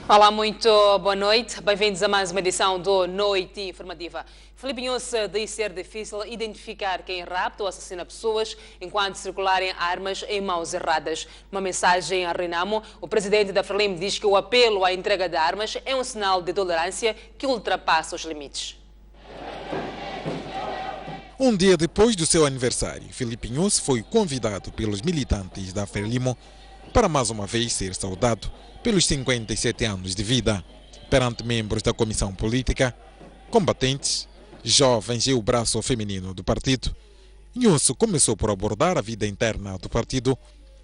Olá, muito boa noite. Bem-vindos a mais uma edição do Noite Informativa. Filipe Inhosse diz ser difícil identificar quem rapta ou assassina pessoas enquanto circularem armas em mãos erradas. Numa mensagem a Renamo, o presidente da Frelimo diz que o apelo à entrega de armas é um sinal de tolerância que ultrapassa os limites. Um dia depois do seu aniversário, Filipe Inhosse foi convidado pelos militantes da Frelimo para mais uma vez ser saudado pelos 57 anos de vida. Perante membros da comissão política, combatentes, jovens e o braço feminino do partido, Inhosse começou por abordar a vida interna do partido,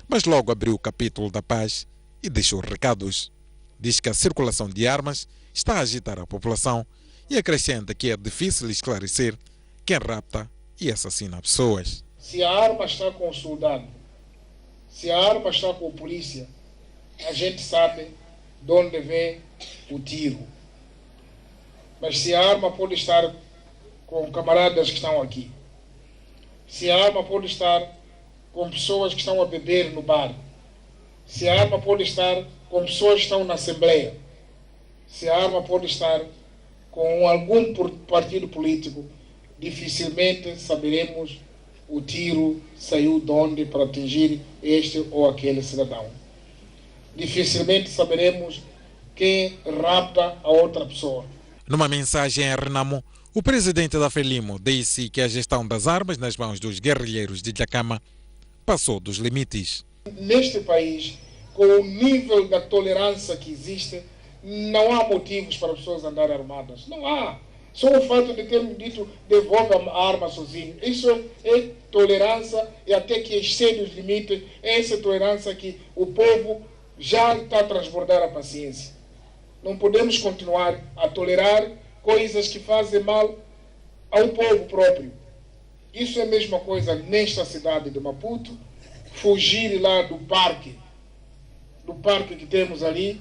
mas logo abriu o capítulo da paz e deixou recados. Diz que a circulação de armas está a agitar a população e acrescenta que é difícil esclarecer quem rapta e assassina pessoas. Se a arma está com o soldado, se a arma está com a polícia, a gente sabe de onde vem o tiro. Mas se a arma pode estar com camaradas que estão aqui, se a arma pode estar com pessoas que estão a beber no bar, se a arma pode estar com pessoas que estão na Assembleia, se a arma pode estar com algum partido político, dificilmente saberemos o tiro saiu de onde para atingir este ou aquele cidadão. Dificilmente saberemos quem rapta a outra pessoa. Numa mensagem a Renamo, o presidente da Frelimo disse que a gestão das armas nas mãos dos guerrilheiros de Dhlakama passou dos limites. Neste país, com o nível da tolerância que existe, não há motivos para pessoas andarem armadas. Não há. Só o fato de termos dito devolve a arma sozinho. Isso é tolerância e até que excede os limites. É essa tolerância que o povo já está a transbordar a paciência. Não podemos continuar a tolerar coisas que fazem mal ao povo próprio. Isso é a mesma coisa nesta cidade de Maputo. Fugir lá do parque que temos ali,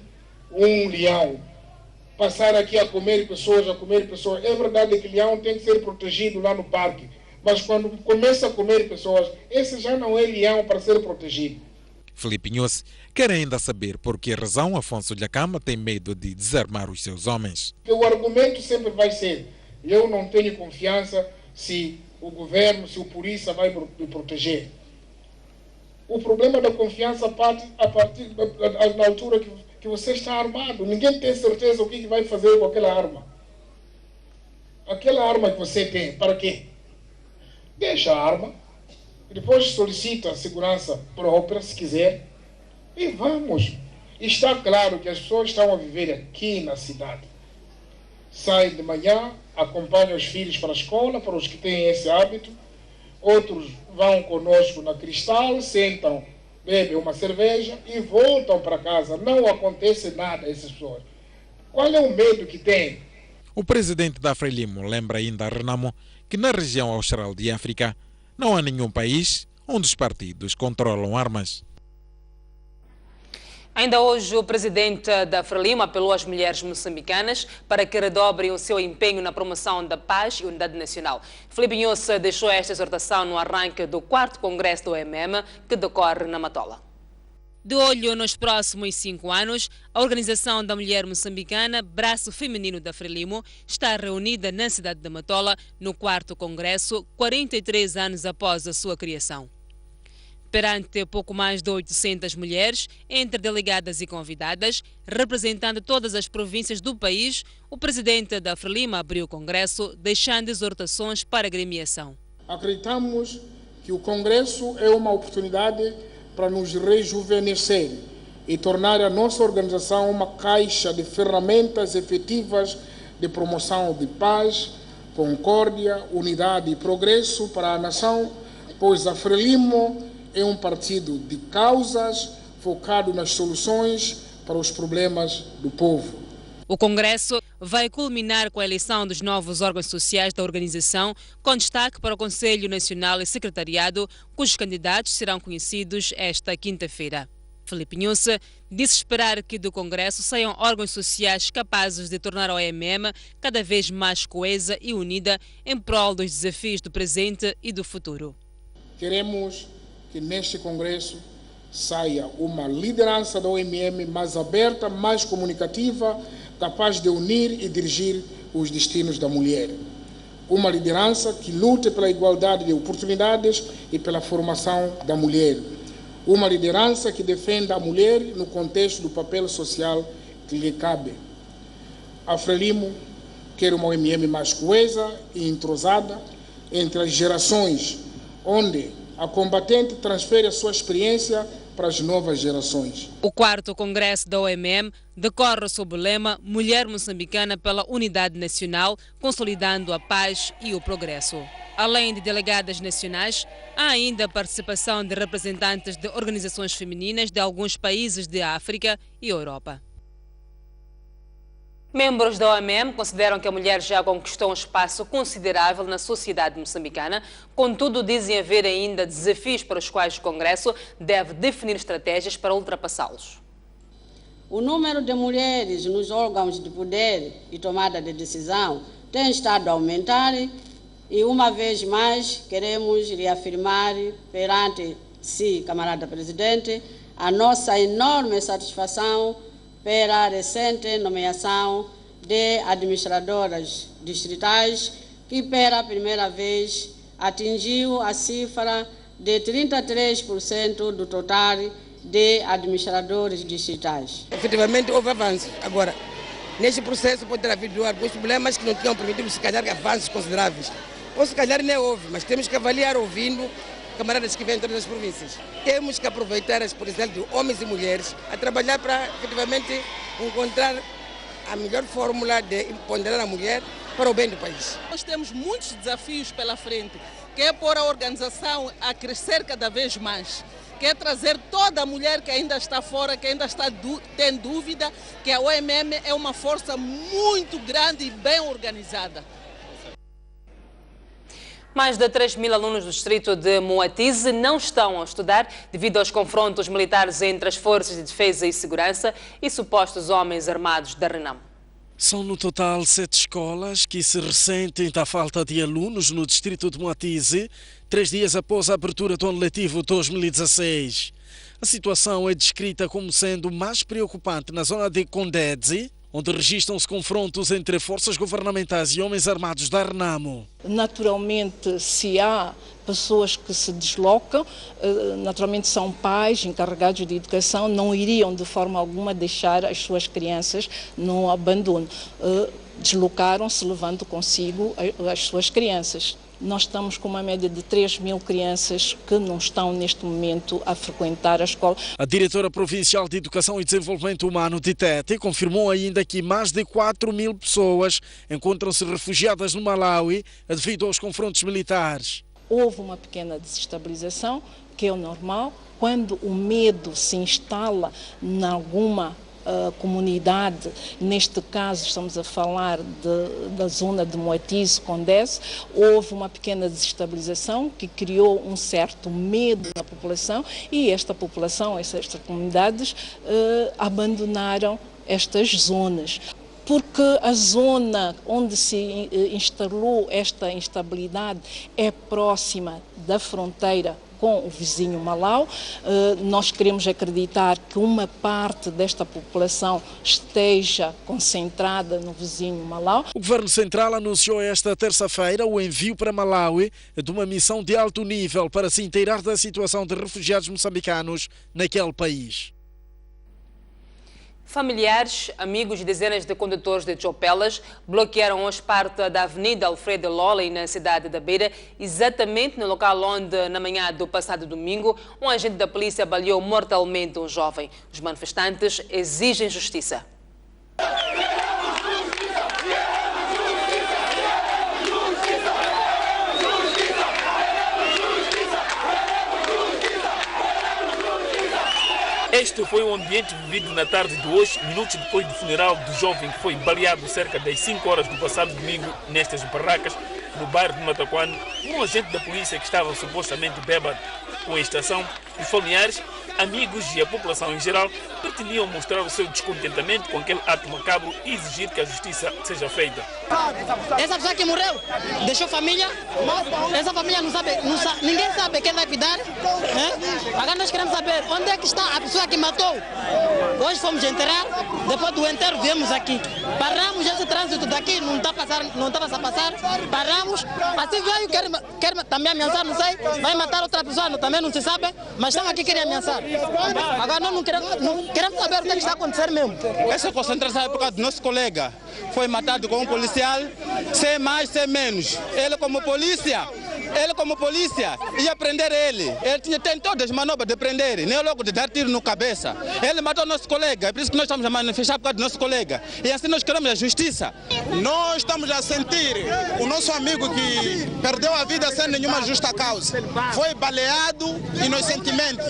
um leão. Passar aqui a comer pessoas. É verdade que o leão tem que ser protegido lá no parque. Mas quando começa a comer pessoas, esse já não é leão para ser protegido. Filipe Inhosse quer ainda saber por que razão Afonso Dhlakama tem medo de desarmar os seus homens. O argumento sempre vai ser: eu não tenho confiança se o governo, se o polícia vai me proteger. O problema da confiança parte a partir da altura que você está armado. Ninguém tem certeza o que vai fazer com aquela arma. Aquela arma que você tem, para quê? Deixa a arma, depois solicita a segurança própria, se quiser, e vamos. Está claro que as pessoas estão a viver aqui na cidade. Saem de manhã, acompanham os filhos para a escola, para os que têm esse hábito. Outros vão conosco na Cristal, sentam, bebem uma cerveja e voltam para casa. Não acontece nada a essas pessoas. Qual é o medo que tem? O presidente da Frelimo lembra ainda a Renamo que na região austral de África não há nenhum país onde os partidos controlam armas. Ainda hoje, o presidente da Frelimo apelou às mulheres moçambicanas para que redobrem o seu empenho na promoção da paz e unidade nacional. Filipe Inhosse deixou esta exortação no arranque do 4º Congresso do OMM, que decorre na Matola. De olho nos próximos 5 anos, a Organização da Mulher Moçambicana, braço feminino da Frelimo, está reunida na cidade de Matola no 4º Congresso, 43 anos após a sua criação. Perante pouco mais de 800 mulheres, entre delegadas e convidadas, representando todas as províncias do país, o presidente da Frelimo abriu o Congresso, deixando exortações para a agremiação. Acreditamos que o Congresso é uma oportunidade para nos rejuvenescer e tornar a nossa organização uma caixa de ferramentas efetivas de promoção de paz, concórdia, unidade e progresso para a nação, pois a Frelimo é um partido de causas focado nas soluções para os problemas do povo. O Congresso vai culminar com a eleição dos novos órgãos sociais da organização, com destaque para o Conselho Nacional e Secretariado, cujos candidatos serão conhecidos esta quinta-feira. Filipe Inhosse disse esperar que do Congresso saiam órgãos sociais capazes de tornar a OMM cada vez mais coesa e unida em prol dos desafios do presente e do futuro. Queremos que neste Congresso saia uma liderança da OMM mais aberta, mais comunicativa, capaz de unir e dirigir os destinos da mulher. Uma liderança que lute pela igualdade de oportunidades e pela formação da mulher. Uma liderança que defenda a mulher no contexto do papel social que lhe cabe. A Frelimo quer uma OMM mais coesa e entrosada entre as gerações, onde a combatente transfere a sua experiência para as novas gerações. O 4º Congresso da OMM decorre sob o lema Mulher Moçambicana pela Unidade Nacional, consolidando a paz e o progresso. Além de delegadas nacionais, há ainda a participação de representantes de organizações femininas de alguns países de África e Europa. Membros da OMM consideram que a mulher já conquistou um espaço considerável na sociedade moçambicana, contudo dizem haver ainda desafios para os quais o Congresso deve definir estratégias para ultrapassá-los. O número de mulheres nos órgãos de poder e tomada de decisão tem estado a aumentar e, uma vez mais, queremos reafirmar perante si, camarada presidente, a nossa enorme satisfação pela recente nomeação de administradoras distritais, que pela primeira vez atingiu a cifra de 33% do total de administradores distritais. Efetivamente houve avanços. Agora, neste processo pode ter havido alguns problemas que não tinham permitido, se calhar, avanços consideráveis. Ou se calhar nem houve, mas temos que avaliar ouvindo camaradas que vêm de todas as províncias. Temos que aproveitar as possibilidades de homens e mulheres a trabalhar para, efetivamente, encontrar a melhor fórmula de empoderar a mulher para o bem do país. Nós temos muitos desafios pela frente, que é pôr a organização a crescer cada vez mais, que é trazer toda a mulher que ainda está fora, que ainda tem dúvida, que a OMM é uma força muito grande e bem organizada. Mais de 3.000 alunos do distrito de Moatize não estão a estudar devido aos confrontos militares entre as forças de defesa e segurança e supostos homens armados da Renamo. São no total 7 escolas que se ressentem da falta de alunos no distrito de Moatize, 3 dias após a abertura do ano letivo 2016. A situação é descrita como sendo mais preocupante na zona de Condedzi, onde registram-se confrontos entre forças governamentais e homens armados da Renamo. Naturalmente, se há pessoas que se deslocam, naturalmente são pais encarregados de educação, não iriam de forma alguma deixar as suas crianças no abandono. Deslocaram-se levando consigo as suas crianças. Nós estamos com uma média de 3.000 crianças que não estão neste momento a frequentar a escola. A diretora provincial de Educação e Desenvolvimento Humano de Tete confirmou ainda que mais de 4.000 pessoas encontram-se refugiadas no Malawi devido aos confrontos militares. Houve uma pequena desestabilização, que é o normal, quando o medo se instala em alguma comunidade, neste caso estamos a falar da zona de Moatize, Condesse, houve uma pequena desestabilização que criou um certo medo na população e esta população, estas comunidades abandonaram estas zonas. Porque a zona onde se instalou esta instabilidade é próxima da fronteira com o vizinho Malau. Nós queremos acreditar que uma parte desta população esteja concentrada no vizinho Malau. O Governo Central anunciou esta terça-feira o envio para Malawi de uma missão de alto nível para se inteirar da situação de refugiados moçambicanos naquele país. Familiares, amigos e dezenas de condutores de chopelas bloquearam hoje parte da Avenida Alfredo Lolli, na cidade da Beira, exatamente no local onde, na manhã do passado domingo, um agente da polícia baleou mortalmente um jovem. Os manifestantes exigem justiça. Este foi o ambiente vivido na tarde de hoje, minutos depois do funeral do jovem que foi baleado cerca das 5 horas do passado domingo nestas barracas, no bairro de Mataquano, um agente da polícia que estava supostamente bêbado. Com a estação, Os familiares, amigos e a população em geral pretendiam mostrar o seu descontentamento com aquele ato macabro e exigir que a justiça seja feita. Essa pessoa que morreu deixou família, essa família não sabe, ninguém sabe quem vai cuidar. Agora nós queremos saber onde é que está a pessoa que matou. Hoje fomos enterrar, depois do enterro viemos aqui. Paramos esse trânsito daqui, não está a passar, paramos, assim veio, quer também ameaçar, não sei, vai matar outra pessoa, também não se sabe, mas estão aqui querem ameaçar. Agora nós não queremos saber o que está acontecendo mesmo. Essa concentração é por causa do nosso colega. Foi matado com um policial, sem mais, sem menos. Ele como polícia, ia prender ele. Ele tem todas as manobras de prender, nem logo de dar tiro no cabeça. Ele matou nosso colega, é por isso que nós estamos a manifestar por causa do nosso colega. E assim nós queremos a justiça. Nós estamos a sentir o nosso amigo que perdeu a vida sem nenhuma justa causa. Foi baleado inocentemente.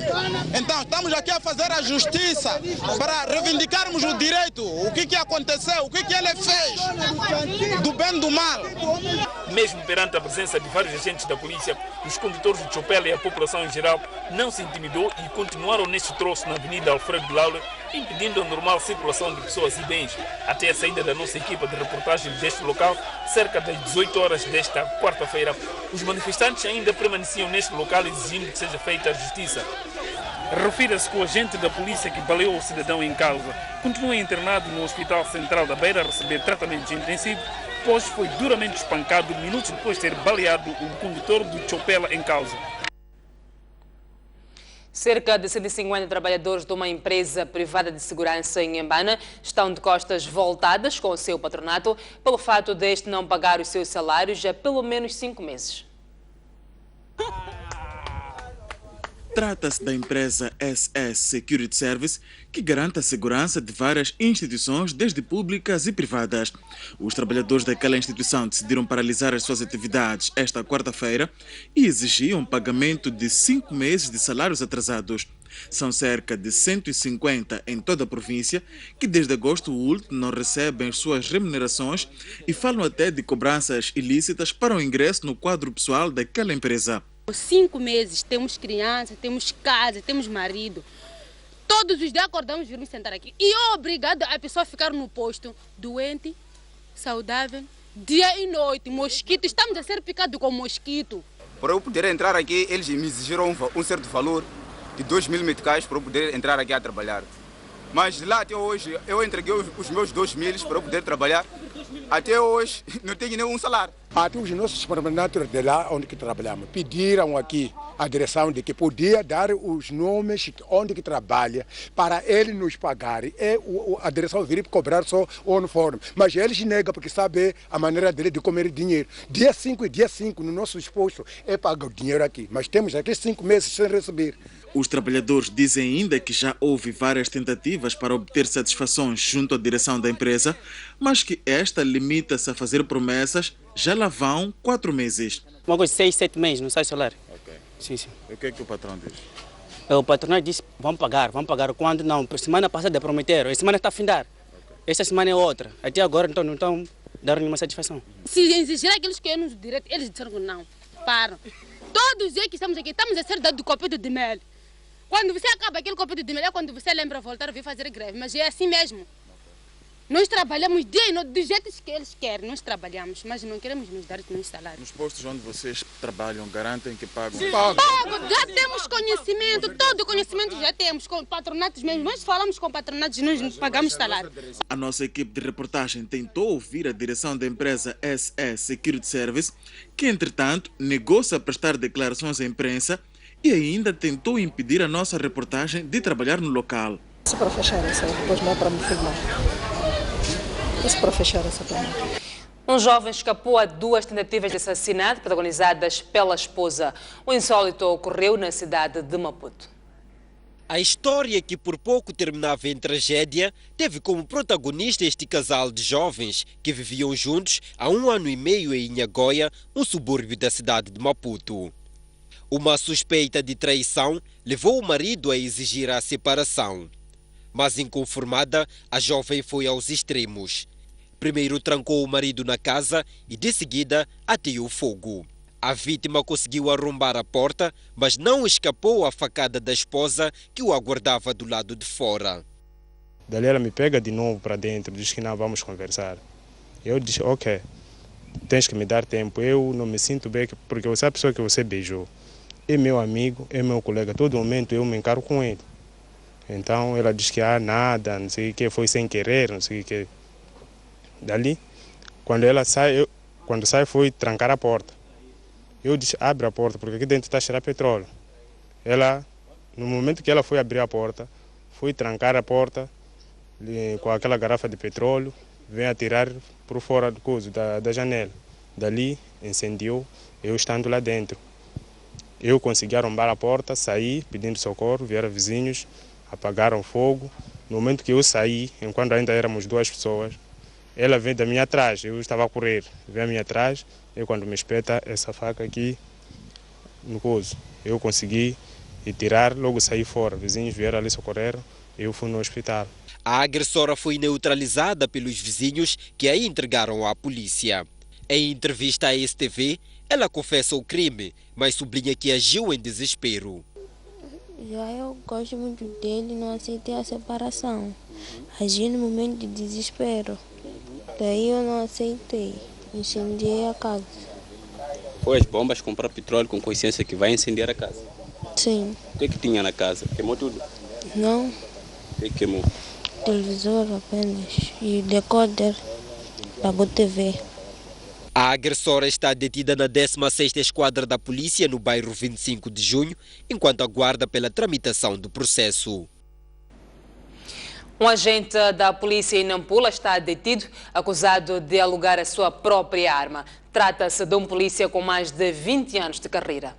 Então estamos aqui a fazer a justiça para reivindicarmos o direito. O que aconteceu, o que ele fez, do bem e do mal. Mesmo perante a presença de vários agentes da polícia, os condutores de Chopela e a população em geral não se intimidou e continuaram neste troço na Avenida Alfredo Laura, impedindo a normal circulação de pessoas e bens, até a saída da nossa equipa de reportagem deste local, cerca das 18 horas desta quarta-feira. Os manifestantes ainda permaneciam neste local exigindo que seja feita a justiça. Refira-se que o agente da polícia que baleou o cidadão em causa continua internado no Hospital Central da Beira a receber tratamento intensivo, pois foi duramente espancado minutos depois de ter baleado o condutor do Chopela em causa. Cerca de 150 trabalhadores de uma empresa privada de segurança em Mbana estão de costas voltadas com o seu patronato pelo fato deste não pagar os seus salários há pelo menos 5 meses. Trata-se da empresa SS Security Service, que garante a segurança de várias instituições, desde públicas e privadas. Os trabalhadores daquela instituição decidiram paralisar as suas atividades esta quarta-feira e exigiam pagamento de 5 meses de salários atrasados. São cerca de 150 em toda a província que desde agosto último não recebem as suas remunerações e falam até de cobranças ilícitas para o ingresso no quadro pessoal daquela empresa. 5 meses, temos criança, temos casa, temos marido. Todos os dias acordamos, virmos sentar aqui. E é obrigado a pessoa a ficar no posto, doente, saudável, dia e noite, mosquito. Estamos a ser picados com mosquito. Para eu poder entrar aqui, eles me exigiram um certo valor de 2.000 meticais para eu poder entrar aqui a trabalhar. Mas de lá até hoje, eu entreguei os meus 2.000 para eu poder trabalhar. Até hoje, não tenho nenhum salário. Até os nossos supermercados de lá onde que trabalhamos pediram aqui a direção de que podia dar os nomes onde que trabalha para ele nos pagar. A direção viria cobrar só o uniforme. Mas eles negam porque sabem a maneira dele de comer dinheiro. Dia 5 e dia 5 no nosso exposto é pagar o dinheiro aqui. Mas temos aqui 5 meses sem receber. Os trabalhadores dizem ainda que já houve várias tentativas para obter satisfações junto à direção da empresa, mas que esta limita-se a fazer promessas. Já lá vão 4 meses. Uma coisa, 6, 7 meses, não sai salário. Ok. Sim. E o que é que o patrão diz? O patrão disse, vamos pagar quando não. Semana passada prometeram, essa semana está a findar. Okay. Esta semana é outra. Até agora então, não estão dando nenhuma satisfação. Se exigir aqueles que nos direito, eles disseram que não. Param. Todos os dias que estamos aqui, estamos a ser dados copete de mel. Quando você acaba aquele copete de mel, é quando você lembra voltar a vir fazer greve. Mas é assim mesmo. Nós trabalhamos dia e noite, do jeito que eles querem, nós trabalhamos, mas não queremos nos dar nenhum salário. Nos postos onde vocês trabalham, garantem que pagam? Pago, já temos conhecimento, todo o conhecimento já temos, com patronatos mesmo. Nós falamos com patronatos, nós pagamos salário. A nossa equipe de reportagem tentou ouvir a direção da empresa SS Security Service, que entretanto negou-se a prestar declarações à imprensa e ainda tentou impedir a nossa reportagem de trabalhar no local. Se para fechar essa, depois não é para me filmar. Isso para fechar essa também. Um jovem escapou a 2 tentativas de assassinato protagonizadas pela esposa. O insólito ocorreu na cidade de Maputo. A história, que por pouco terminava em tragédia, teve como protagonista este casal de jovens que viviam juntos há 1 ano e meio em Inhagoia, um subúrbio da cidade de Maputo. Uma suspeita de traição levou o marido a exigir a separação. Mas inconformada, a jovem foi aos extremos. Primeiro trancou o marido na casa e de seguida ateou fogo. A vítima conseguiu arrombar a porta, mas não escapou à facada da esposa que o aguardava do lado de fora. Dali ela me pega de novo para dentro, diz que não, vamos conversar. Eu disse, ok, tens que me dar tempo, eu não me sinto bem, porque você é a pessoa que você beijou. É meu amigo, é meu colega, todo momento eu me encaro com ele. Então ela diz que nada, não sei o que, foi sem querer, não sei o que. Dali, quando ela sai, quando sai foi trancar a porta. Eu disse, abre a porta, porque aqui dentro está a cheirar petróleo. Ela, no momento que ela foi abrir a porta, foi trancar a porta com aquela garrafa de petróleo, vem atirar por fora do coso, da janela. Dali, incendiou, eu estando lá dentro. Eu consegui arrombar a porta, saí pedindo socorro, vieram vizinhos, apagaram o fogo. No momento que eu saí, enquanto ainda éramos 2 pessoas, ela vem da minha atrás, eu estava a correr, vem a minha atrás, e quando me espeta essa faca aqui no coso, eu consegui tirar, logo saí fora. Vizinhos vieram ali socorreram, eu fui no hospital. A agressora foi neutralizada pelos vizinhos que a entregaram à polícia. Em entrevista à STV, ela confessa o crime, mas sublinha que agiu em desespero. Já eu gosto muito dele, não aceitei a separação. Agi no momento de desespero. Daí eu não aceitei. Incendiei a casa. Foi as bombas comprar petróleo com consciência que vai incendiar a casa? Sim. O que tinha na casa? Queimou tudo? Não. O que queimou? Televisor apenas e decoder da BTV. A agressora está detida na 16ª Esquadra da Polícia no bairro 25 de Junho, enquanto aguarda pela tramitação do processo. Um agente da polícia em Nampula está detido, acusado de alugar a sua própria arma. Trata-se de um polícia com mais de 20 anos de carreira.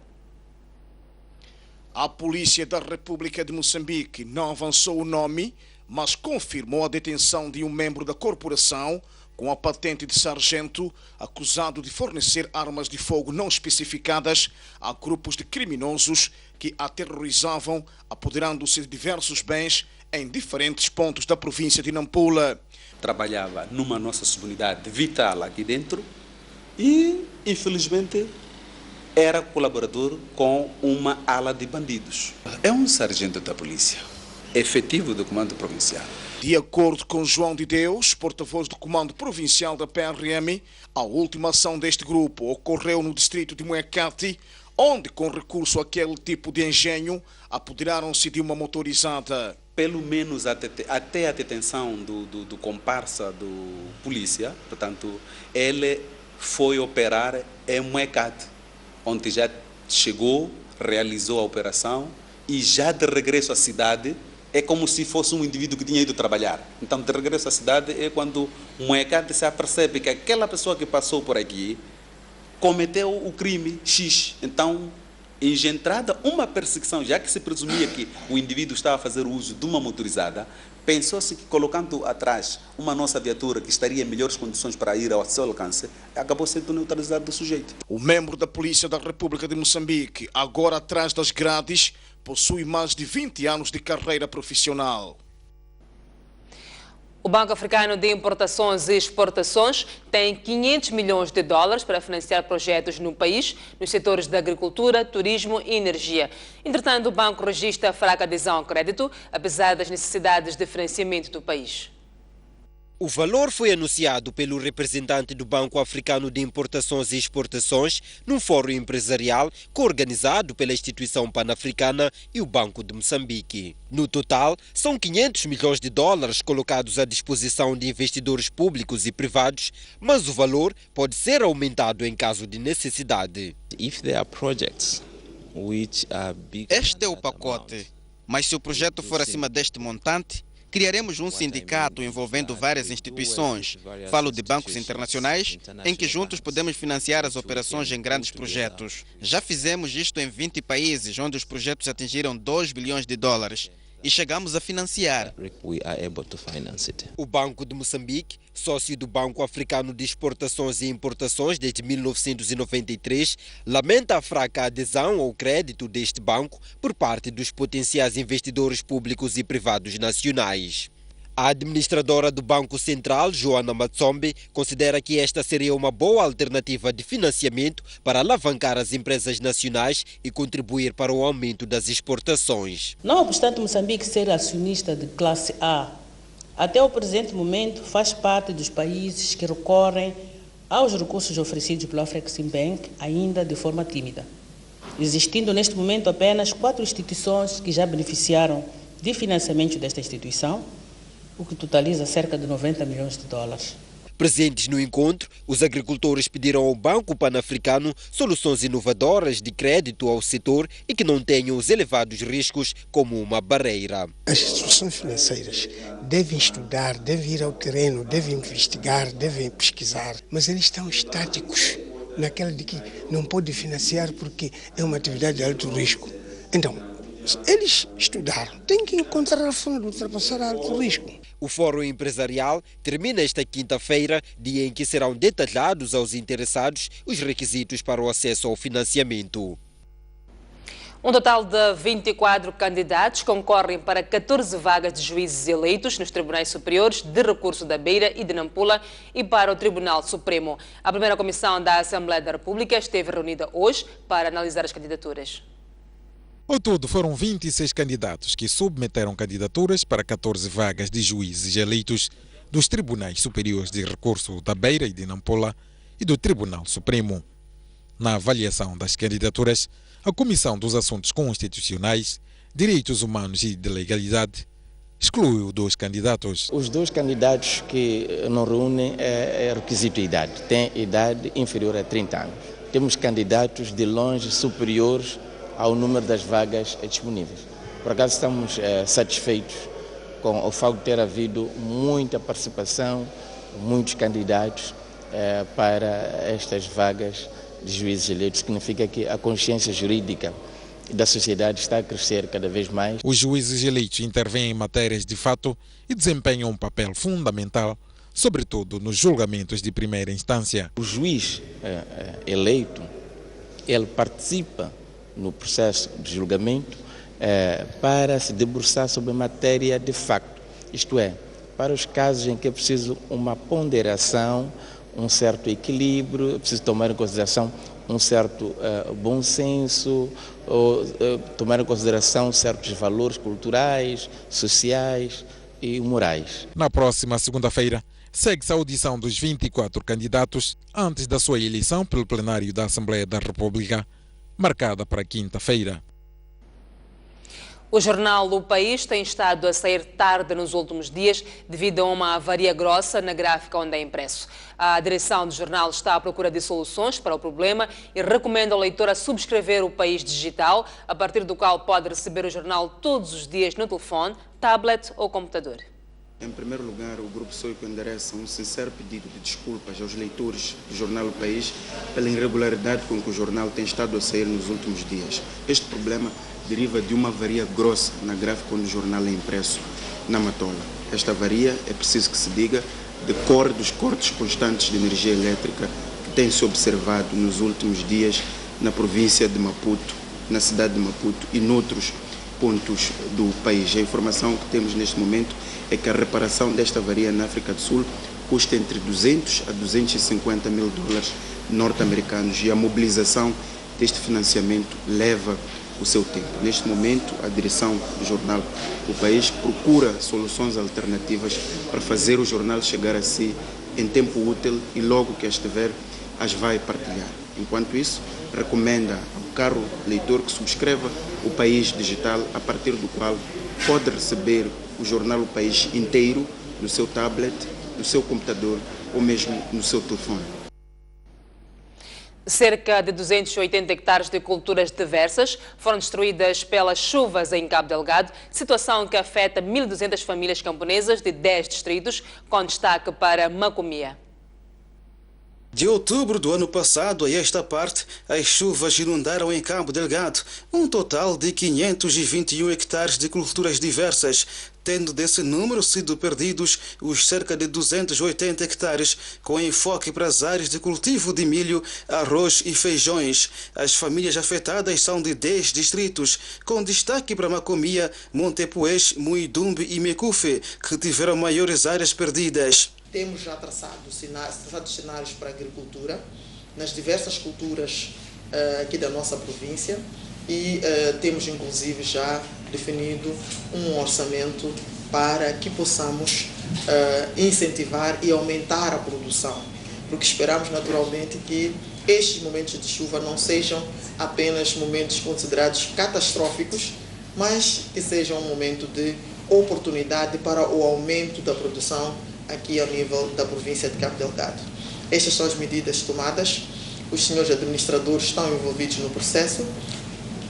A Polícia da República de Moçambique não avançou o nome, mas confirmou a detenção de um membro da corporação com a patente de sargento, acusado de fornecer armas de fogo não especificadas a grupos de criminosos que aterrorizavam, apoderando-se de diversos bens em diferentes pontos da província de Nampula. Trabalhava numa nossa subunidade vital aqui dentro e, infelizmente, era colaborador com uma ala de bandidos. É um sargento da polícia, efetivo do comando provincial. De acordo com João de Deus, porta-voz do comando provincial da PRM, a última ação deste grupo ocorreu no distrito de Moecate, onde, com recurso àquele tipo de engenho, apoderaram-se de uma motorizada. Pelo menos até a detenção do comparsa do polícia, portanto, ele foi operar em Moecate, onde já chegou, realizou a operação e já de regresso à cidade é como se fosse um indivíduo que tinha ido trabalhar. Então, de regresso à cidade é quando Moecate se apercebe que aquela pessoa que passou por aqui cometeu o crime X. Então, engendrada uma perseguição, já que se presumia que o indivíduo estava a fazer uso de uma motorizada, pensou-se que colocando atrás uma nossa viatura que estaria em melhores condições para ir ao seu alcance, acabou sendo neutralizado do sujeito. O membro da Polícia da República de Moçambique, agora atrás das grades, possui mais de 20 anos de carreira profissional. O Banco Africano de Importações e Exportações tem 500 milhões de dólares para financiar projetos no país, nos setores da agricultura, turismo e energia. Entretanto, o banco registra fraca adesão ao crédito, apesar das necessidades de financiamento do país. O valor foi anunciado pelo representante do Banco Africano de Importações e Exportações num fórum empresarial coorganizado pela Instituição Pan-Africana e o Banco de Moçambique. No total, são 500 milhões de dólares colocados à disposição de investidores públicos e privados, mas o valor pode ser aumentado em caso de necessidade. Este é o pacote, mas se o projeto for acima deste montante, criaremos um sindicato envolvendo várias instituições, falo de bancos internacionais, em que juntos podemos financiar as operações em grandes projetos. Já fizemos isto em 20 países, onde os projetos atingiram 2 bilhões de dólares. E chegamos a financiar. O Banco de Moçambique, sócio do Banco Africano de Exportações e Importações desde 1993, lamenta a fraca adesão ao crédito deste banco por parte dos potenciais investidores públicos e privados nacionais. A administradora do Banco Central, Joana Matsombe, considera que esta seria uma boa alternativa de financiamento para alavancar as empresas nacionais e contribuir para o aumento das exportações. Não obstante Moçambique ser acionista de classe A, até o presente momento faz parte dos países que recorrem aos recursos oferecidos pela Afreximbank ainda de forma tímida, existindo neste momento apenas 4 instituições que já beneficiaram de financiamento desta instituição, o que totaliza cerca de 90 milhões de dólares. Presentes no encontro, os agricultores pediram ao Banco Pan-Africano soluções inovadoras de crédito ao setor e que não tenham os elevados riscos como uma barreira. As instituições financeiras devem estudar, devem ir ao terreno, devem investigar, devem pesquisar, mas eles estão estáticos naquela de que não pode financiar porque é uma atividade de alto risco. Então, eles estudaram, têm que encontrar a forma de ultrapassar alto risco. O Fórum Empresarial termina esta quinta-feira, dia em que serão detalhados aos interessados os requisitos para o acesso ao financiamento. Um total de 24 candidatos concorrem para 14 vagas de juízes eleitos nos Tribunais Superiores de Recurso da Beira e de Nampula e para o Tribunal Supremo. A primeira comissão da Assembleia da República esteve reunida hoje para analisar as candidaturas. Ao todo, foram 26 candidatos que submeteram candidaturas para 14 vagas de juízes eleitos dos Tribunais Superiores de Recurso da Beira e de Nampula e do Tribunal Supremo. Na avaliação das candidaturas, a Comissão dos Assuntos Constitucionais, Direitos Humanos e de Legalidade excluiu 2 candidatos. Os 2 candidatos que não reúnem é requisito de idade, têm idade inferior a 30 anos. Temos candidatos de longe superiores ao número das vagas disponíveis. Por acaso estamos satisfeitos com o facto de ter havido muita participação, muitos candidatos para estas vagas de juízes eleitos. Significa que a consciência jurídica da sociedade está a crescer cada vez mais. Os juízes eleitos intervêm em matérias de fato e desempenham um papel fundamental, sobretudo nos julgamentos de primeira instância. O juiz eleito, ele participa no processo de julgamento para se debruçar sobre a matéria de facto, isto é, para os casos em que é preciso uma ponderação, um certo equilíbrio, é preciso tomar em consideração um certo bom senso, ou tomar em consideração certos valores culturais, sociais e morais. Na próxima segunda-feira, segue-se a audição dos 24 candidatos antes da sua eleição pelo plenário da Assembleia da República, marcada para quinta-feira. O jornal O País tem estado a sair tarde nos últimos dias devido a uma avaria grossa na gráfica onde é impresso. A direção do jornal está à procura de soluções para o problema e recomenda ao leitor a subscrever o País Digital, a partir do qual pode receber o jornal todos os dias no telefone, tablet ou computador. Em primeiro lugar, o Grupo Soico endereça um sincero pedido de desculpas aos leitores do jornal O País pela irregularidade com que o jornal tem estado a sair nos últimos dias. Este problema deriva de uma avaria grossa na gráfica onde o jornal é impresso, na Matola. Esta avaria, é preciso que se diga, decorre dos cortes constantes de energia elétrica que têm-se observado nos últimos dias na província de Maputo, na cidade de Maputo e noutros pontos do país. A informação que temos neste momento é que a reparação desta avaria na África do Sul custa entre 200 a 250 mil dólares norte-americanos e a mobilização deste financiamento leva o seu tempo. Neste momento, a direção do jornal O País procura soluções alternativas para fazer o jornal chegar a si em tempo útil e logo que estiver, as vai partilhar. Enquanto isso, recomenda ao caro leitor que subscreva o País Digital, a partir do qual pode receber o jornal O País inteiro no seu tablet, no seu computador ou mesmo no seu telefone. Cerca de 280 hectares de culturas diversas foram destruídas pelas chuvas em Cabo Delgado, situação que afeta 1.200 famílias camponesas de 10 distritos, com destaque para Macomia. De outubro do ano passado a esta parte, as chuvas inundaram em Cabo Delgado um total de 521 hectares de culturas diversas, tendo desse número sido perdidos os cerca de 280 hectares, com enfoque para as áreas de cultivo de milho, arroz e feijões. As famílias afetadas são de 10 distritos, com destaque para Macomia, Montepuez, Muidumbe e Mecufe, que tiveram maiores áreas perdidas. Temos já traçado cenários para a agricultura, nas diversas culturas aqui da nossa província, e temos inclusive já definido um orçamento para que possamos incentivar e aumentar a produção, porque esperamos naturalmente que estes momentos de chuva não sejam apenas momentos considerados catastróficos, mas que sejam um momento de oportunidade para o aumento da produção aqui ao nível da província de Cabo Delgado. Estas são as medidas tomadas, os senhores administradores estão envolvidos no processo,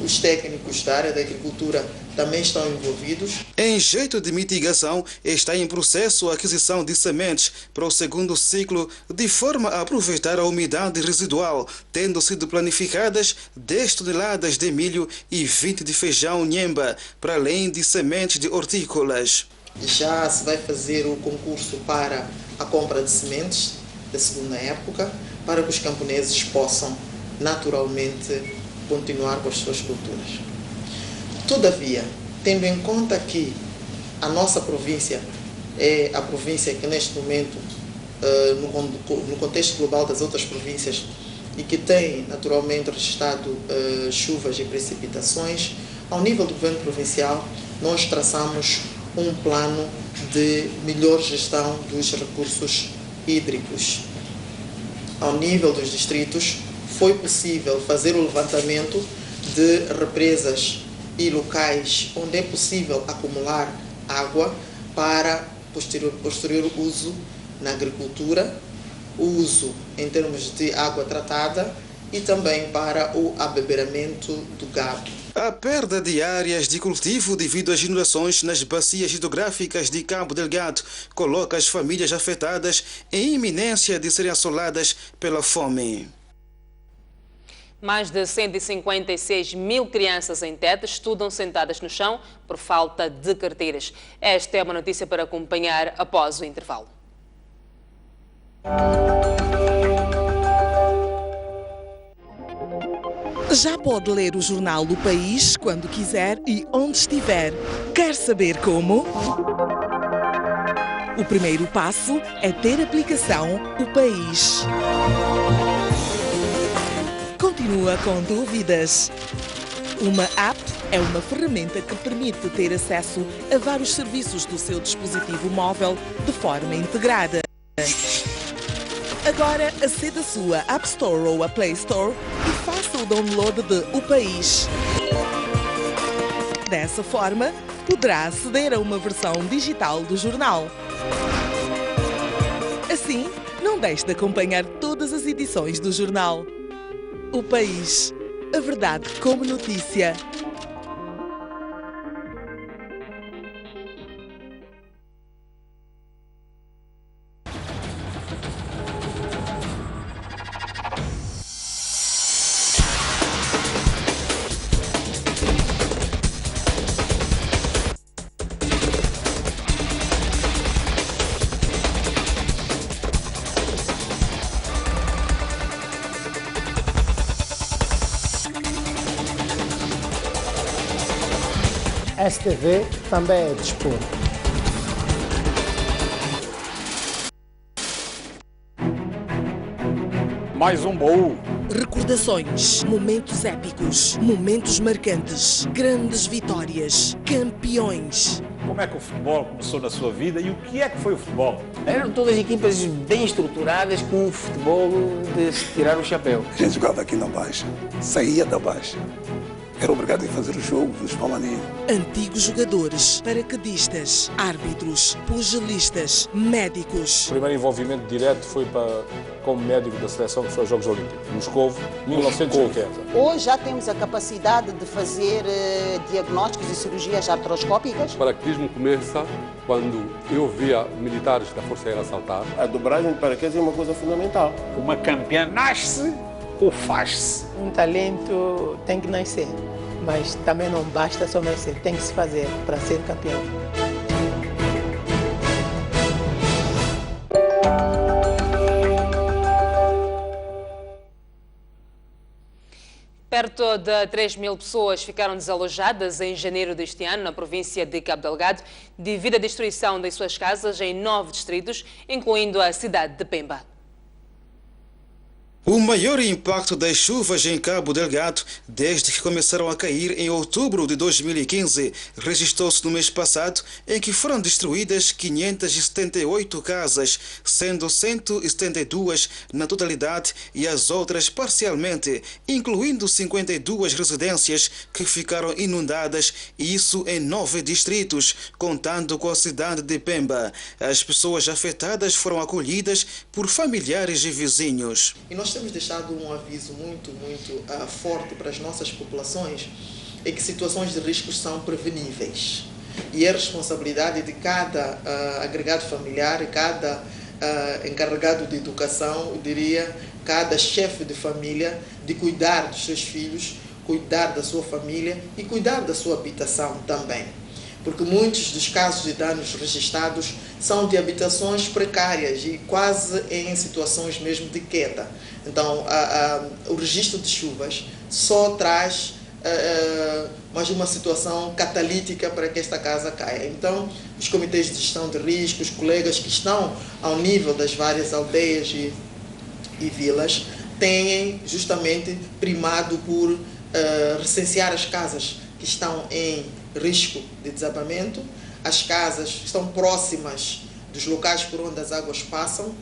os técnicos da área da agricultura também estão envolvidos. Em jeito de mitigação, está em processo a aquisição de sementes para o segundo ciclo, de forma a aproveitar a umidade residual, tendo sido planificadas 10 toneladas de milho e 20 de feijão nhemba, para além de sementes de hortícolas. Já se vai fazer o concurso para a compra de sementes da segunda época, para que os camponeses possam naturalmente continuar com as suas culturas. Todavia, tendo em conta que a nossa província é a província que neste momento, no contexto global das outras províncias, e que tem naturalmente registrado chuvas e precipitações, ao nível do governo provincial, nós traçamos um plano de melhor gestão dos recursos hídricos. Ao nível dos distritos, foi possível fazer o levantamento de represas e locais onde é possível acumular água para posterior uso na agricultura, uso em termos de água tratada e também para o abeberamento do gado. A perda de áreas de cultivo devido às inundações nas bacias hidrográficas de Cabo Delgado coloca as famílias afetadas em iminência de serem assoladas pela fome. Mais de 156 mil crianças em Tete estudam sentadas no chão por falta de carteiras. Esta é uma notícia para acompanhar após o intervalo. Já pode ler o jornal O País quando quiser e onde estiver. Quer saber como? O primeiro passo é ter a aplicação O País. Continua com dúvidas? Uma app é uma ferramenta que permite ter acesso a vários serviços do seu dispositivo móvel de forma integrada. Agora aceda à sua App Store ou a Play Store e faça o download de O País. Dessa forma, poderá aceder a uma versão digital do jornal. Assim, não deixe de acompanhar todas as edições do jornal. O País. A verdade como notícia. STV também é desporto. Mais um baú. Recordações, momentos épicos, momentos marcantes, grandes vitórias, campeões. Como é que o futebol começou na sua vida e o que é que foi o futebol? Eram todas equipas bem estruturadas com um futebol de se tirar o chapéu. A gente jogava aqui na Baixa, saía da Baixa, era obrigado a fazer o jogo dos Palmaninha. Antigos jogadores, paraquedistas, árbitros, pugilistas, médicos. O primeiro envolvimento direto foi como médico da seleção, que foi aos Jogos Olímpicos, Moscovo, 1980. Hoje já temos a capacidade de fazer diagnósticos e cirurgias artroscópicas. O paraquedismo começa quando eu via militares da Força Aérea saltar. A dobragem de paraquedas é uma coisa fundamental. Uma campeã nasce ou faz-se? Um talento tem que nascer, mas também não basta só nascer, tem que se fazer para ser campeão. Perto de 3.000 pessoas ficaram desalojadas em janeiro deste ano na província de Cabo Delgado devido à destruição das suas casas em 9 distritos, incluindo a cidade de Pemba. O maior impacto das chuvas em Cabo Delgado, desde que começaram a cair em outubro de 2015, registrou-se no mês passado, em que foram destruídas 578 casas, sendo 172 na totalidade e as outras parcialmente, incluindo 52 residências que ficaram inundadas, isso em 9 distritos, contando com a cidade de Pemba. As pessoas afetadas foram acolhidas por familiares e vizinhos. E nós temos deixado um aviso muito forte para as nossas populações, é que situações de risco são preveníveis. E é responsabilidade de cada agregado familiar, cada encarregado de educação, eu diria, cada chefe de família, de cuidar dos seus filhos, cuidar da sua família e cuidar da sua habitação também. Porque muitos dos casos de danos registrados são de habitações precárias e quase em situações mesmo de queda. Então, o registro de chuvas só traz mais uma situação catalítica para que esta casa caia. Então, os comitês de gestão de risco, os colegas que estão ao nível das várias aldeias e vilas, têm justamente primado por recensear as casas que estão em risco de desabamento, as casas que estão próximas dos locais por onde as águas passam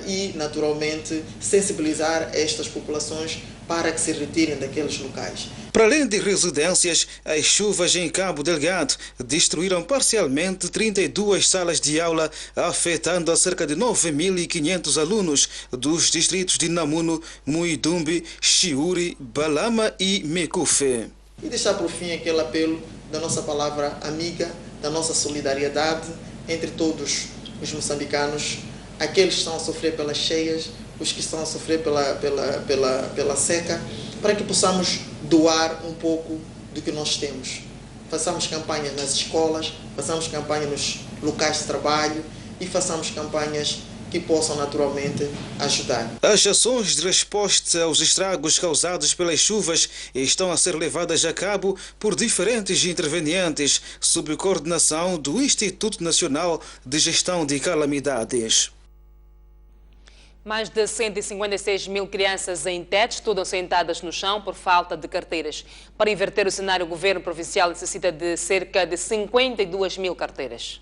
e, naturalmente, sensibilizar estas populações para que se retirem daqueles locais. Para além de residências, as chuvas em Cabo Delgado destruíram parcialmente 32 salas de aula, afetando a cerca de 9.500 alunos dos distritos de Namuno, Muidumbi, Chiuri, Balama e Mecufe. E deixar por fim aquele apelo da nossa palavra amiga, da nossa solidariedade entre todos os moçambicanos, aqueles que estão a sofrer pelas cheias, os que estão a sofrer pela seca, para que possamos doar um pouco do que nós temos. Façamos campanhas nas escolas, façamos campanhas nos locais de trabalho e façamos campanhas que possam naturalmente ajudar. As ações de resposta aos estragos causados pelas chuvas estão a ser levadas a cabo por diferentes intervenientes, sob coordenação do Instituto Nacional de Gestão de Calamidades. Mais de 156.000 crianças em Tete estudam sentadas no chão por falta de carteiras. Para inverter o cenário, o governo provincial necessita de cerca de 52.000 carteiras.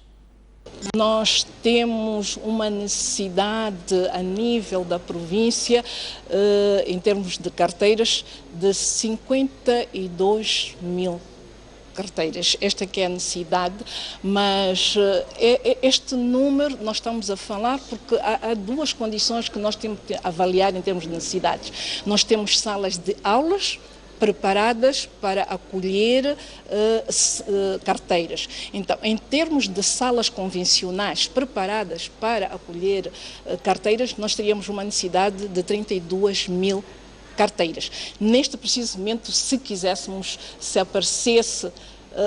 Nós temos uma necessidade a nível da província, em termos de carteiras, de 52.000 carteiras. Esta que é a necessidade, mas este número nós estamos a falar porque há duas condições que nós temos que avaliar em termos de necessidades. Nós temos salas de aulas preparadas para acolher carteiras. Então, em termos de salas convencionais preparadas para acolher carteiras, nós teríamos uma necessidade de 32.000 carteiras. Neste preciso momento, se quiséssemos, se aparecesse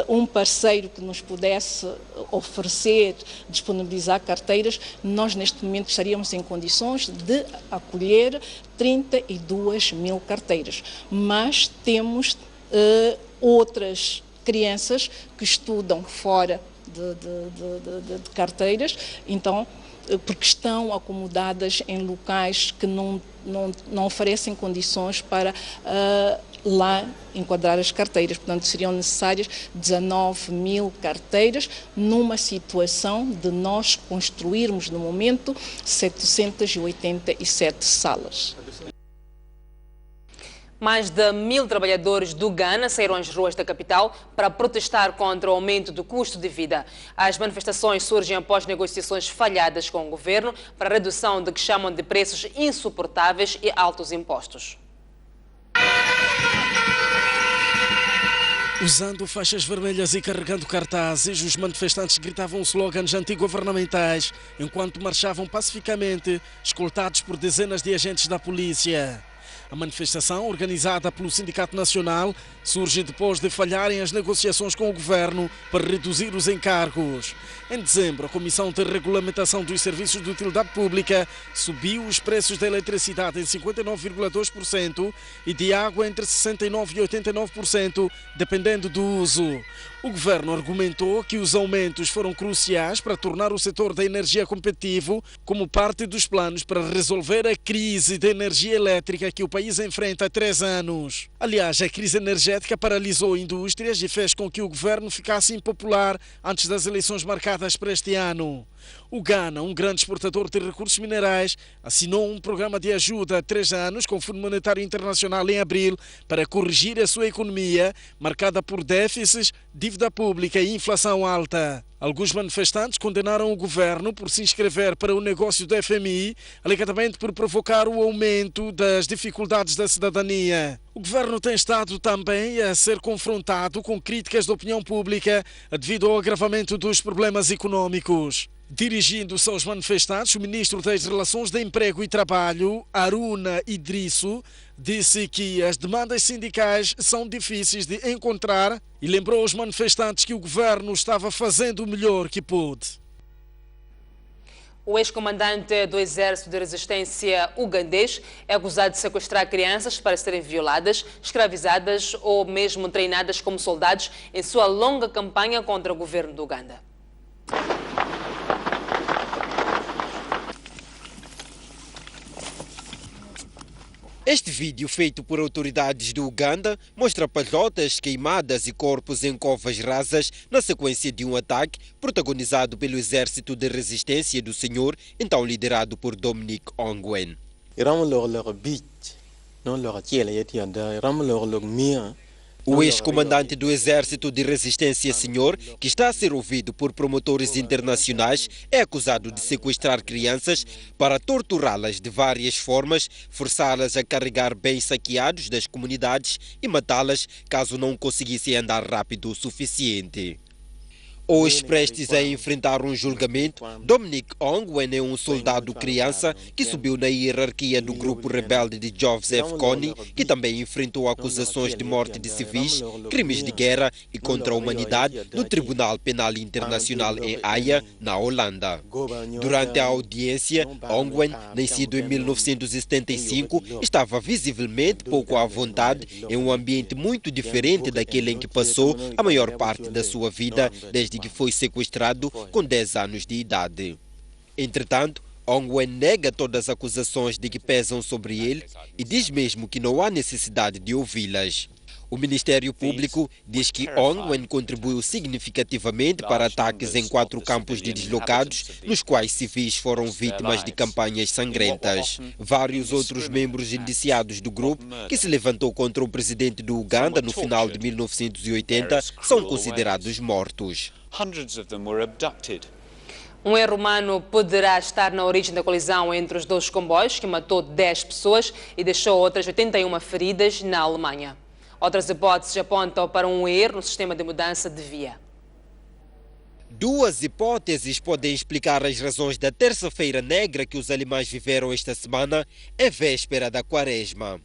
um parceiro que nos pudesse oferecer, disponibilizar carteiras, nós neste momento estaríamos em condições de acolher 32.000 carteiras. Mas temos outras crianças que estudam fora de carteiras, então, porque estão acomodadas em locais que não oferecem condições para lá enquadrar as carteiras. Portanto, seriam necessárias 19.000 carteiras numa situação de nós construirmos, no momento, 787 salas. Mais de 1000 trabalhadores do Ghana saíram às ruas da capital para protestar contra o aumento do custo de vida. As manifestações surgem após negociações falhadas com o governo para a redução do que chamam de preços insuportáveis e altos impostos. Usando faixas vermelhas e carregando cartazes, os manifestantes gritavam slogans antigovernamentais enquanto marchavam pacificamente, escoltados por dezenas de agentes da polícia. A manifestação, organizada pelo Sindicato Nacional, surge depois de falharem as negociações com o governo para reduzir os encargos. Em dezembro, a Comissão de Regulamentação dos Serviços de Utilidade Pública subiu os preços da eletricidade em 59,2% e de água entre 69% e 89%, dependendo do uso. O governo argumentou que os aumentos foram cruciais para tornar o setor da energia competitivo como parte dos planos para resolver a crise de energia elétrica que o país enfrenta há 3 anos. Aliás, a crise energética paralisou indústrias e fez com que o governo ficasse impopular antes das eleições marcadas para este ano. O Ghana, um grande exportador de recursos minerais, assinou um programa de ajuda há 3 anos com o Fundo Monetário Internacional em abril para corrigir a sua economia, marcada por déficits, dívida pública e inflação alta. Alguns manifestantes condenaram o governo por se inscrever para o negócio do FMI, alegadamente por provocar o aumento das dificuldades da cidadania. O governo tem estado também a ser confrontado com críticas da opinião pública devido ao agravamento dos problemas econômicos. Dirigindo-se aos manifestantes, o ministro das Relações de Emprego e Trabalho, Haruna Idrisso, disse que as demandas sindicais são difíceis de encontrar e lembrou aos manifestantes que o governo estava fazendo o melhor que pôde. O ex-comandante do Exército de Resistência ugandês é acusado de sequestrar crianças para serem violadas, escravizadas ou mesmo treinadas como soldados em sua longa campanha contra o governo do Uganda. Este vídeo, feito por autoridades do Uganda, mostra palhotas queimadas e corpos em covas rasas na sequência de um ataque protagonizado pelo Exército de Resistência do Senhor, então liderado por Dominic Ongwen. O ex-comandante do Exército de Resistência Senhor, que está a ser ouvido por promotores internacionais, é acusado de sequestrar crianças para torturá-las de várias formas, forçá-las a carregar bens saqueados das comunidades e matá-las caso não conseguissem andar rápido o suficiente. Hoje, prestes a enfrentar um julgamento, Dominic Ongwen é um soldado criança que subiu na hierarquia do grupo rebelde de Joseph Kony, que também enfrentou acusações de morte de civis, crimes de guerra e contra a humanidade no Tribunal Penal Internacional em Haia, na Holanda. Durante a audiência, Ongwen, nascido em 1975, estava visivelmente pouco à vontade em um ambiente muito diferente daquele em que passou a maior parte da sua vida desde que foi sequestrado com 10 anos de idade. Entretanto, Ongwen nega todas as acusações de que pesam sobre ele e diz mesmo que não há necessidade de ouvi-las. O Ministério Público diz que Ongwen contribuiu significativamente para ataques em 4 campos de deslocados, nos quais civis foram vítimas de campanhas sangrentas. Vários outros membros indiciados do grupo, que se levantou contra o presidente do Uganda no final de 1980, são considerados mortos. Um erro humano poderá estar na origem da colisão entre os 2 comboios, que matou 10 pessoas e deixou outras 81 feridas na Alemanha. Outras hipóteses apontam para um erro no sistema de mudança de via. 2 hipóteses podem explicar as razões da terça-feira negra que os alemães viveram esta semana, em véspera da Quaresma.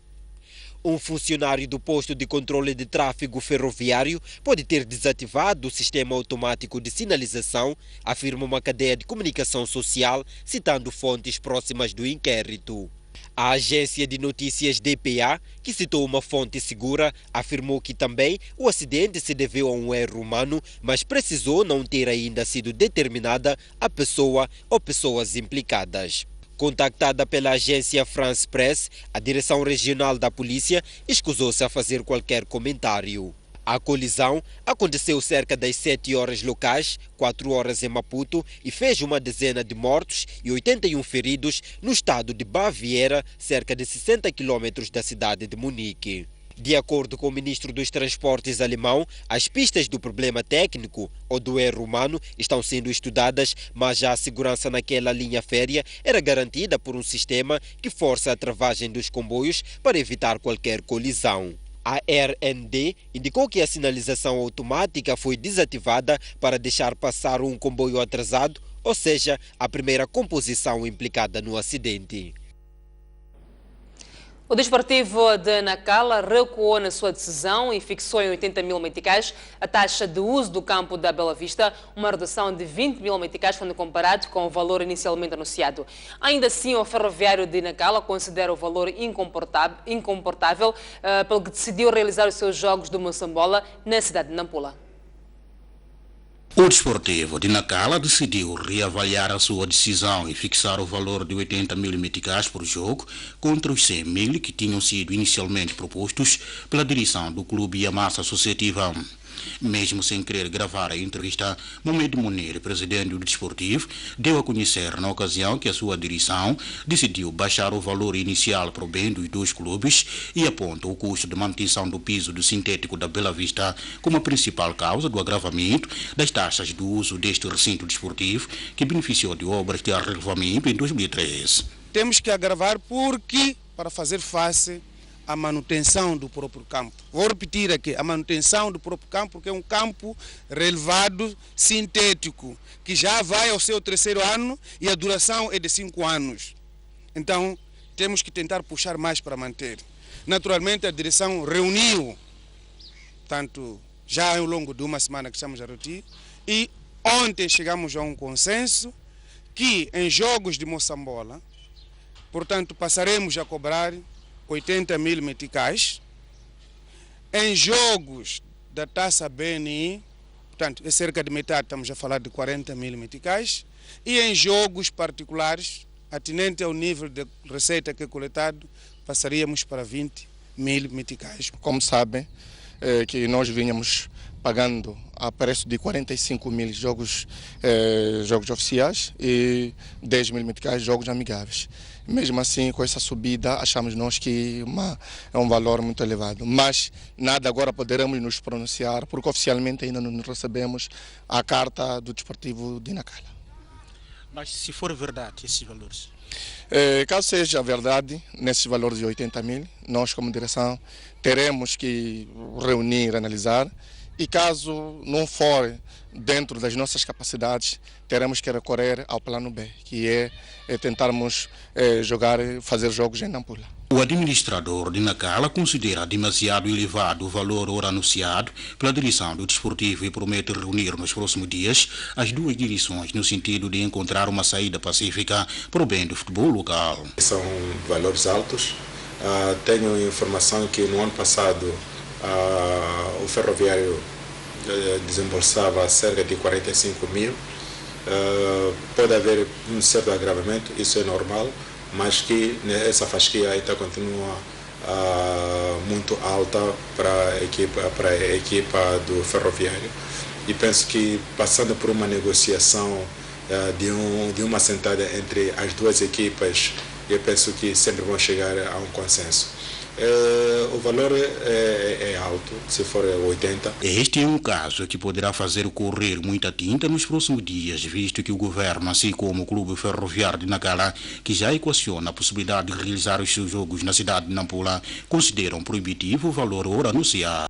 Um funcionário do posto de controle de tráfego ferroviário pode ter desativado o sistema automático de sinalização, afirma uma cadeia de comunicação social, citando fontes próximas do inquérito. A agência de notícias DPA, que citou uma fonte segura, afirmou que também o acidente se deveu a um erro humano, mas precisou não ter ainda sido determinada a pessoa ou pessoas implicadas. Contactada pela agência France Press, a direção regional da polícia escusou-se a fazer qualquer comentário. A colisão aconteceu cerca das 7 horas locais, 4 horas em Maputo, e fez uma dezena de mortos e 81 feridos no estado de Baviera, cerca de 60 quilômetros da cidade de Munique. De acordo com o ministro dos Transportes alemão, as pistas do problema técnico ou do erro humano estão sendo estudadas, mas já a segurança naquela linha férrea era garantida por um sistema que força a travagem dos comboios para evitar qualquer colisão. A RND indicou que a sinalização automática foi desativada para deixar passar um comboio atrasado, ou seja, a primeira composição implicada no acidente. O Desportivo de Nacala recuou na sua decisão e fixou em 80 mil meticais a taxa de uso do campo da Bela Vista, uma redução de 20 mil meticais quando comparado com o valor inicialmente anunciado. Ainda assim, o Ferroviário de Nacala considera o valor incomportável, pelo que decidiu realizar os seus jogos do Moçambola na cidade de Nampula. O Desportivo de Nacala decidiu reavaliar a sua decisão e fixar o valor de 80 mil meticais por jogo contra os 100 mil que tinham sido inicialmente propostos pela direção do clube e a massa associativa. Mesmo sem querer gravar a entrevista, Mohamed Munir, presidente do Desportivo, deu a conhecer na ocasião que a sua direção decidiu baixar o valor inicial para o bem dos dois clubes e aponta o custo de manutenção do piso do sintético da Bela Vista como a principal causa do agravamento das taxas do uso deste recinto desportivo que beneficiou de obras de arrelvamento em 2013. Temos que agravar porque, para fazer face a manutenção do próprio campo. Vou repetir aqui, a manutenção do próprio campo, porque é um campo relevado sintético, que já vai ao seu 3º ano e a duração é de 5 anos. Então, temos que tentar puxar mais para manter. Naturalmente, a direção reuniu, tanto já ao longo de uma semana que estamos a reunir, e ontem chegamos a um consenso que em jogos de Moçambola, portanto, passaremos a cobrar 80 mil meticais. Em jogos da Taça BNI, portanto, é cerca de metade, estamos a falar de 40 mil meticais. E em jogos particulares, atinente ao nível de receita que é coletado, passaríamos para 20 mil meticais. Como sabem, que nós vínhamos pagando a preço de 45 mil jogos oficiais e 10 mil meticais jogos amigáveis. Mesmo assim, com essa subida, achamos nós que é um valor muito elevado. Mas nada agora poderemos nos pronunciar, porque oficialmente ainda não recebemos a carta do Desportivo de Nacala. Mas se for verdade, esses valores? Caso seja verdade, nesses valores de 80 mil, nós como direção teremos que reunir, analisar, e caso não for dentro das nossas capacidades, teremos que recorrer ao plano B, que é tentarmos fazer jogos em Nampula. O administrador de Nacala considera demasiado elevado o valor ora anunciado pela direção do Desportivo e promete reunir nos próximos dias as duas direções no sentido de encontrar uma saída pacífica para o bem do futebol local. São valores altos. Tenho informação que no ano passado o Ferroviário desembolsava cerca de 45 mil. Pode haver um certo agravamento, isso é normal, mas que essa fasquia ainda continua muito alta para a equipa do Ferroviário. E penso que passando por uma negociação de uma sentada entre as duas equipas, eu penso que sempre vão chegar a um consenso. O valor é alto, se for 80. Este é um caso que poderá fazer correr muita tinta nos próximos dias, visto que o governo, assim como o Clube Ferroviário de Nacala, que já equaciona a possibilidade de realizar os seus jogos na cidade de Nampula, consideram proibitivo o valor ora anunciado.